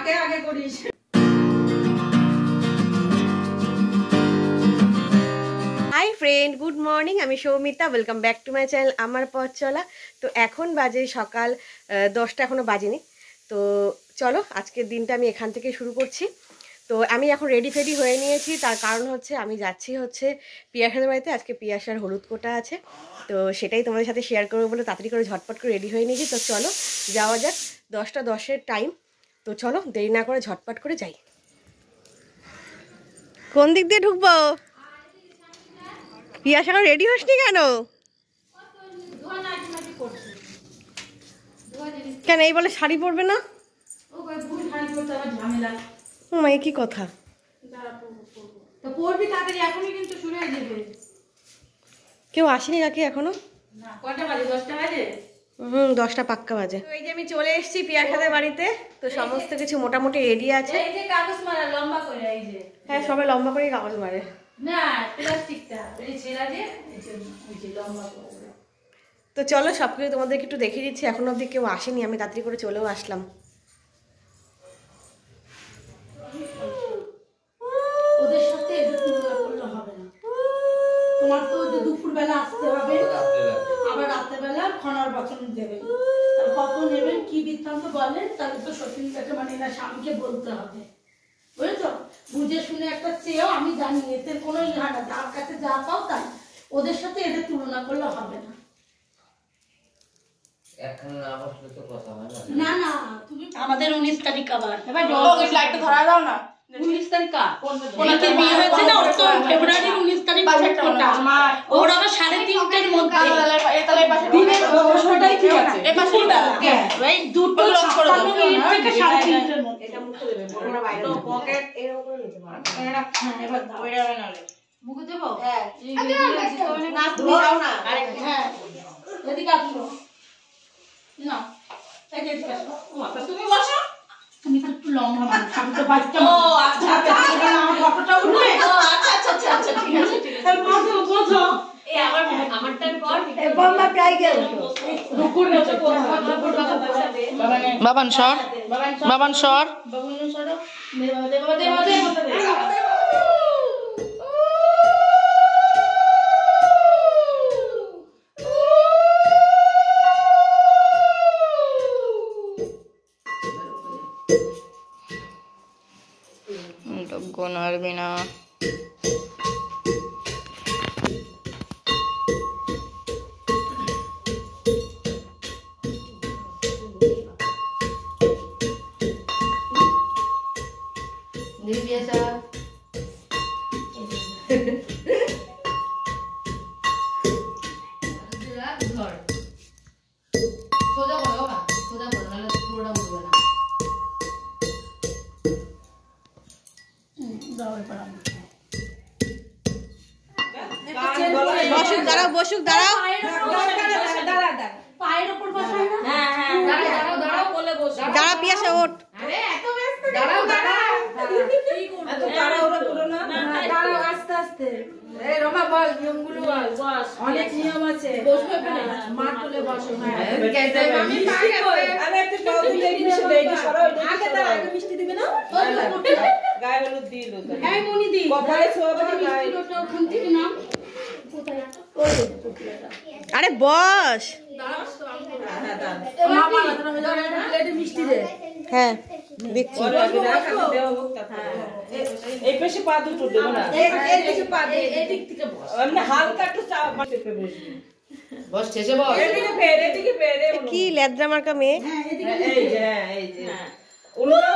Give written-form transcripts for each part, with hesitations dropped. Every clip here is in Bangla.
মাকে আগে করিস। Hi friend, good morning. আমি Soumita, welcome back to my channel আমার পথ চলা। তো এখন বাজে সকাল 10টা, এখনও বাজেনি। তো চলো আজকের দিনটা আমি এখান থেকে শুরু করছি। তো আমি এখন রেডি ফেডি হয়ে নিয়েছি, তার কারণ হচ্ছে আমি যাচ্ছি হচ্ছে পিয়াসাদের বাড়িতে। আজকে পিয়াসার হলুদ কোটা আছে, তো সেটাই তোমাদের সাথে শেয়ার করবো বলে তাড়াতাড়ি করে ঝটপট করে রেডি হয়ে নিয়েছি। তো চলো যাওয়া যাক, 10টা 10-এর টাইম। তো চলো দেরি না করে ঝটপট করে যাই। কোন দিক দিয়ে ঢুকবো? পিয়াস এখন রেডি হসনি কেন? কেন এই বলে শাড়ি পরবে না? ও মা, কি কথা! কেউ আসেনি নাকি এখনো? 10টা পাক্কা বাজে। তো এই যে আমি চলে এসেছি পিয়াসাদের বাড়িতে। তো সমস্ত কিছু মোটামুটি রেডি আছে। হ্যাঁ, সবাই লম্বা করেই কাগজ মারে। তো চলো সবকিছু তোমাদেরকে একটু দেখিয়ে দিচ্ছি। এখনো অবধি কেউ আসেনি, আমি তাড়াতাড়ি করে চলেও আসলাম। ওদের সাথে হবে না, তোমার তো দুপুর বেলা আসতে হবে, আবার রাতের বেলা খনার বচন দেবেন। কত নেবেন কি বৃত্তান্ত বলেন, তাহলে তো সতীন কাছে মানে না স্বামীকে বলতে হবে, বুঝেছো? বুঝে শুনে একটা চেয়েও, আমি জানি এতে কোনো ইহা না, যার কাছে যা পাও তাই। ওদের সাথে এদের তুলনা করলে হবে না। না না, তুমি আমাদের 19 তারিখ আবার লাইটটা ধরা দাও না। 19 তারিখ ওনাকে বিয়ে হয়েছে না, ওর তো ফেব্রুয়ারির 19 তারিখ কোটা। ওর আবার 3:30টার মধ্যে দিনের অবস্থাটাই ঠিক আছে। এই পাশেটা এই দুটো লক করে দাও থেকে 3:30টার মধ্যে। এটা মুখে দেবে, ওরা বাইরে পকেট এরকম করে নিতে পারো। হ্যাঁ, এবার দাও। ওই যাবে না মুখে দেবো। হ্যাঁ, না তুমি দাও না। আরে হ্যাঁ, এদিকে আসো না, এদিকে আসো। মাথা তুমি বসো, তুমি তো একটু লম্বা মানুষ, আমি তো বাচ্চা। ও আচ্ছা আচ্ছা, আমার ফটোটা উঠবে। ও আচ্ছা আচ্ছা আচ্ছা, ঠিক আছে ঠিক আছে। বসো বসো, এই আমার টাইম পর এই বম্বা প্রায় গেল রুকুর না, তো বাবান সর, বাবান সর, বাবান সর, দে বাবা দে বাবা দে বাবা দে। গোনারবি না। বসুক দাঁড়াও, বসুক দাঁড়াও, পায়ের উপর বসাই না। হ্যাঁ হ্যাঁ, দাঁড়াও দাঁড়াও বলে বসো। দাঁড়া পিয়াসা ওঠ। আরে এত ব্যস্ত দাঁড়াও দাঁড়াও, কি করব? এত তাড়াহুড়ো করো না, দাঁড়াও আস্তে আস্তে। এই রমা বল নিয়মগুলো বল। বস, অনেক নিয়ম আছে। বসবে না, মা তুলে বসো। হ্যাঁ, আমি পাই কই? আমি একটু দাও দিলে মিষ্টি দেই দি সরো। আগে দাও, আগে মিষ্টি দিবে না? গায়ে হলুদ দিল তো। এই মনি দি কপালে ছোঁয়া গায়ে মিষ্টি ওখান থেকে নাও। কোথায় ওই পুটলিটা? আরে বস। মিষ্টি দে। হ্যাঁ দিচ্ছি। এই পেশে পা দুটো দেবো না, এই পেশে পা দে, এই দিক থেকে বস। এমনি হালকা একটু চাপ মারতে বসবি। বস শেষে বস। এদিকে ফের, এদিকে ফের। কি লেদ্রা মার্কা মেয়ে। হ্যাঁ এদিকে, এই যে এই যে উল্টা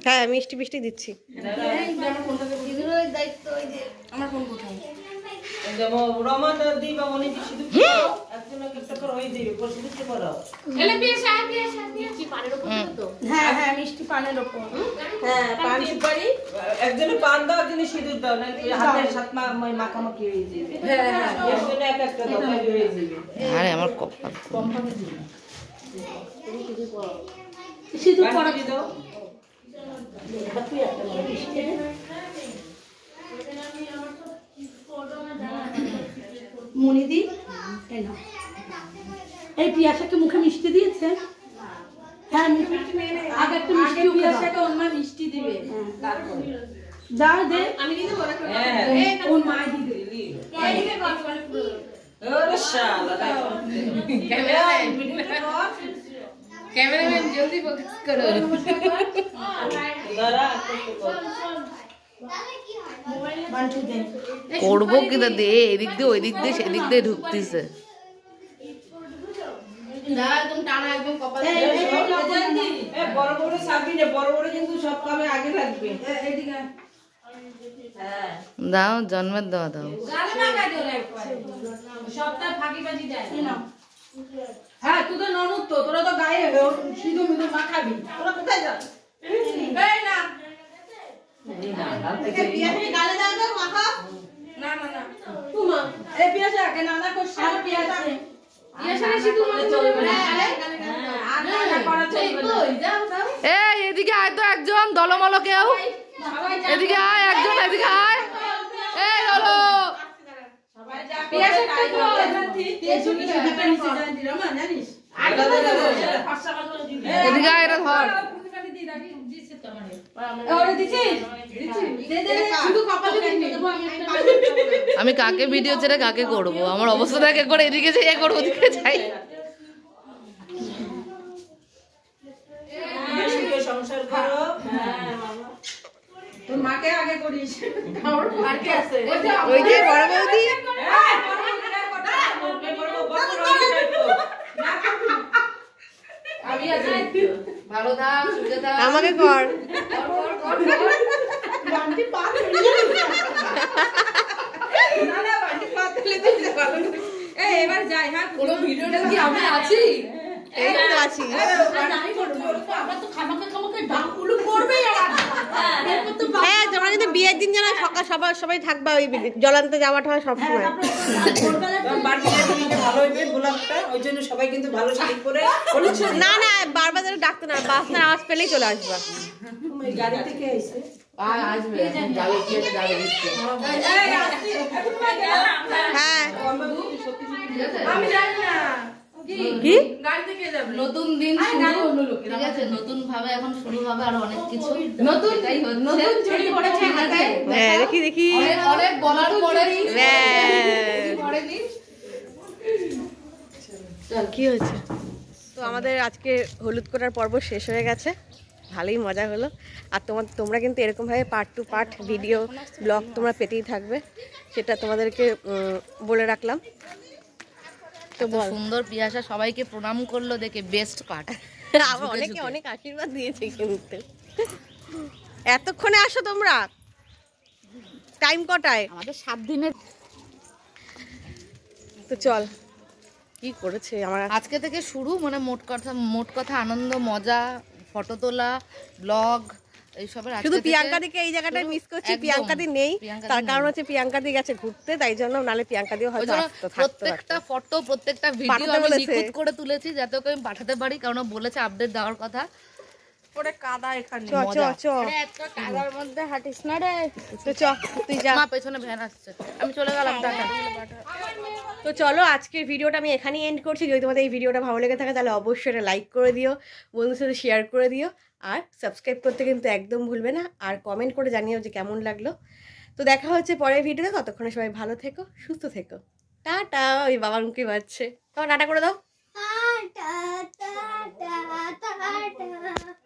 হ্যাঁ মিষ্টি মিষ্টি দিচ্ছি। আমার ফোন কোথায়? রমাটা দিবা মনে দি শুধু একজন একটা করে হই দিবে, পর শুধু কি করো? এলে পিয়াসা পিয়াসা মিষ্টি পানের উপর তো। হ্যাঁ হ্যাঁ, মিষ্টি পানের উপর। হ্যাঁ, পান সুপারি একজনে পান দাও, একজনে সিঁদুর দাও, না হাতের সাত মাখামাখি হয়ে যাবে। হ্যাঁ হ্যাঁ, একজনে এক একটা দাও, হয়ে যাবে। আরে আমার কপাল কম পাবে দিবে। সিঁদুর পরা দিও মনিদি এই পিয়াসাকে মুখে মিষ্টি দিয়েছে। হ্যাঁ আগে একটু মিষ্টি পিয়াসাকে ওর মা মিষ্টি দিবে তারপরে দাও দে আমি কিন্তু বলা করব ওর মা দিবে এইদিকে কত বলে পুরো ওরে শালা ক্যামেরাম্যান জলদি ফোকাস করো দাঁড়া করবো কিনা দে এদিক দিয়ে ওই দিক দিয়ে সেদিক দিয়ে ঢুকতেছে বড় বড় সাবি না বড় বড় কিন্তু সব কামে আগে লাগবে এইদিকে দাও জন্মের দাও দাও সবটা ফাঁকিবাজি দেয় না। হ্যাঁ তুই তো ননদ তো তোরা তো গায়ে সিঁদুর মিদুর মাখাবি তোরা কোথায় যাবি এই না গালে দাও তো মাখা না না না তুমা এই পিয়াসা কে নানা কো সার পিয়াসা পিয়াসা সিঁদুর মাখা চলবে না আর না করা চলবে না যাও যাও এই এদিকে আয় তো একজন দলমল কেউ এদিকে আয় একজন এদিকে আয় এই দলো সবাই যা পিয়াসা কাই তো তেজু কি একটা নিচে যান দিরা মা জানিস আগে তো 5 টাকা করে দিবি এদিকে আয় রে ধর আমি কাকে ভিডিও ছেড়ে কাকে করব আমার অবস্থা দেখে করে এদিকে যাই করবো ওদিকে যাই সংসার করো তোর মাকে আগে করিস আমার মাকে আছে ওই যে বড় বৌদি আমি আছি ভালো থাক সুখে থাক আমাকে কর বান্টি পা তুলে না না বান্টি পা তুলে দিতে ভালো এই এবার যাই হ্যাঁ পুরো ভিডিওটা কি আমি আছি এই তো আছি আমরা তো খামাকে ডাক উলু করবে হ্যাঁ তোমরা কিন্তু বিয়ের দিন যেন সকাল সবাই থাকবা ওই জলান্তে যাওয়াটা হয় সবসময় ভালো হইবে গোলাপটা ওই জন্য সবাই কিন্তু ভালো শাড়ি পরে না না বারবার যেন ডাকতে না বাসনার আওয়াজ পেলেই চলে আসবা গাড়ি থেকে আইছে আসবে যাবে কি যাবে হ্যাঁ আমি জানি না কি গাড়ি থেকে যাব নতুন দিন শুরু ঠিক আছে নতুন ভাবে এখন শুরু হবে আর অনেক কিছু নতুন নতুন চুড়ি পড়েছে হাতে হ্যাঁ দেখি অনেক বলার পরে কি হয়েছে তো আমাদের আজকে হলুদ কোটার পর্ব শেষ হয়ে গেছে ভালোই মজা হলো আর তোমরা কিন্তু এরকমভাবে part two part video blog তোমরা পেতেই থাকবে সেটা তোমাদেরকে বলে রাখলাম তো বল সুন্দর পিয়াসা সবাইকে প্রণাম করলো দেখে বেস্ট পার্ট আমার অনেকে অনেক আশীর্বাদ দিয়েছে কিন্তু এতক্ষণে আসো তোমরা টাইম কটায় আমাদের 7 দিনের তো চল কি করেছে আমার আজকে থেকে শুরু মানে মোট কথা আনন্দ মজা ফটো তোলা ব্লগ এইসবের শুধু প্রিয়াঙ্কা দিকে এই জায়গাটায় মিস করছি প্রিয়াঙ্কা দি নেই তার কারণ হচ্ছে প্রিয়াঙ্কা দি গেছে ঘুরতে তাই জন্য নালে প্রিয়াঙ্কা দিও হয়তো প্রত্যেকটা ফটো প্রত্যেকটা ভিডিও আমি নিখুঁত করে তুলেছি যাতে ওকে আমি পাঠাতে পারি কারণ বলেছে আপডেট দেওয়ার কথা ওরে কাদা এখানে চ এত কাদার মধ্যে হাঁটিস না রে তো চ তুই যা মা পেছনে ভ্যান আসছে আমি চলে গেলাম টাটা তো চলো আজকের ভিডিওটা আমি এখানেই এন্ড করছি যদি তোমাদের এই ভিডিওটা ভালো লেগে থাকে তাহলে অবশ্যই এটা লাইক করে দিও বন্ধুদের সাথে শেয়ার করে দিও আর সাবস্ক্রাইব করতে কিন্তু একদম ভুলবে না আর কমেন্ট করে জানিও যে কেমন লাগলো তো দেখা হচ্ছে পরের ভিডিওতে ততক্ষণে সবাই ভালো থেকো সুস্থ থেকো টাটা ওই বাবার মুখে বাজছে তোমার টাটা করে দাও টাটা টাটা টাটা